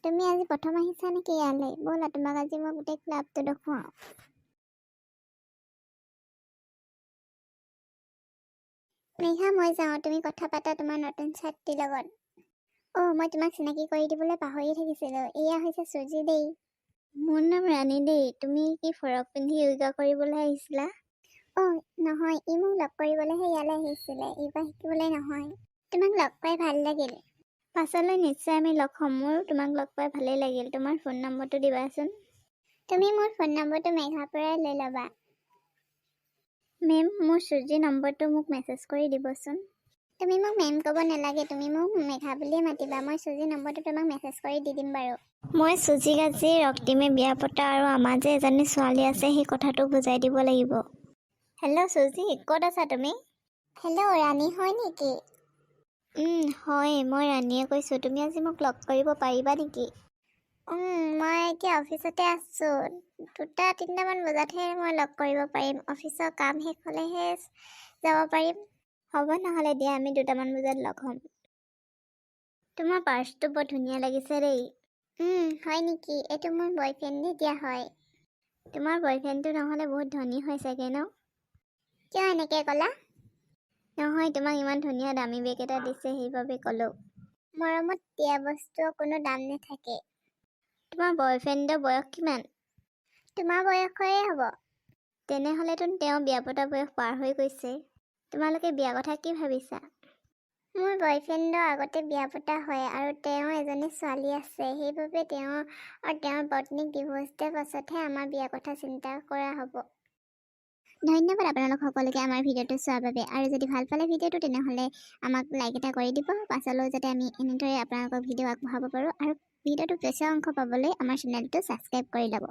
তুমি আজি প্ৰথম আহিছা নেকি ইয়ালৈ? ব'লা তোমাক আজি মই গোটেই ক্লাবটো দেখুৱাওঁ। মেঘা মই যাওঁ, তুমি কথা পাতা তোমাৰ নতুন ছাত্ৰীৰ লগত। মই তোমাক চিনাকি কৰি দিবলৈ পাহৰিয়ে থাকিছিলোঁ। এয়া হৈছে চুজি দেই। মোৰ নাম ৰাণী দেই। তুমি কি ফৰক পিন্ধি য়োগা কৰিবলৈ আহিছিলা? নহয়, ই মোক লগ কৰিবলৈহে ইয়ালৈ আহিছিলে, য়োগা শিকিবলৈ নহয়। তোমাক লগ পাই ভাল লাগিল। পাছলৈ নিশ্চয় আমি লগ হ'ম। মোৰো তোমাক লগ পাই ভালেই লাগিল। তোমাৰ ফোন নম্বৰটো দিবাচোন। তুমি মোৰ ফোন নম্বৰটো মেঘাৰ পৰাই লৈ ল'বা। মেম, মোৰ চুজি নম্বৰটো মোক মেছেজ কৰি দিবচোন। তুমি মোক মেম ক'ব নালাগে, তুমি মোক মেঘা বুলিয়ে মাতিবা। মই চুজি নম্বৰটো তোমাক মেছেজ কৰি দি দিম বাৰু। মই চুজিক আজি ৰক্তিমে বিয়া পতা আৰু আমাৰ যে এজনী ছোৱালী আছে সেই কথাটো বুজাই দিব লাগিব। হেল্ল' চুজি, ক'ত আছা তুমি? হেল্ল' ৰাণী হয় নেকি? হয়, মই ৰাণীয়ে কৈছোঁ। তুমি আজি মোক লগ কৰিব পাৰিবা নেকি? মই এতিয়া অফিচতে আছোঁ। 2-3টামান বজাতহে মই লগ কৰিব পাৰিম। অফিচৰ কাম শেষ হ'লেহে যাব পাৰিম। হ'ব নহ'লে দিয়া, আমি 2টামান বজাত লগ হ'ম। তোমাৰ পাৰ্চটো বৰ ধুনীয়া লাগিছে দেই। হয় নেকি? এইটো মোৰ বয়ফ্ৰেণ্ডে দিয়া হয়। তোমাৰ বয়ফ্ৰেণ্ডটো নহ'লে বহুত ধনী হয় চাগে ন? কিয় এনেকৈ ক'লা? নহয়, তোমাক ইমান ধুনীয়া দামী বেগ এটা দিছে সেইবাবে ক'লোঁ। মৰমত দিয়া বস্তুৰ কোনো দাম নাথাকে। তোমাৰ বয়ফ্ৰেণ্ডৰ বয়স কিমান? তোমাৰ বয়সৰে হ'ব। তেনেহ'লেতো তেওঁ বিয়া পতা বয়স পাৰ হৈ গৈছে। তোমালোকে বিয়া কথা কি ভাবিছা? মোৰ বয়ফ্ৰেণ্ডৰ আগতে বিয়া পতা হয় আৰু তেওঁৰ এজনী ছোৱালী আছে। সেইবাবে তেওঁ আৰু তেওঁৰ পত্নীক ডিভোৰ্চ দিয়াৰ পাছতহে আমাৰ বিয়া কথা চিন্তা কৰা হ'ব। ধন্যবাদ আপোনালোক সকলোকে আমাৰ ভিডিঅ'টো চোৱাৰ বাবে। আৰু যদি ভাল পালে ভিডিঅ'টো তেনেহ'লে আমাক লাইক এটা কৰি দিব। পাছলৈ যাতে আমি এনেদৰে আপোনালোকক ভিডিঅ' আগবঢ়াব পাৰোঁ আৰু ভিডিঅ'টো পিছৰ অংশ পাবলৈ আমাৰ চেনেলটো ছাবস্ক্ৰাইব কৰি ল'ব।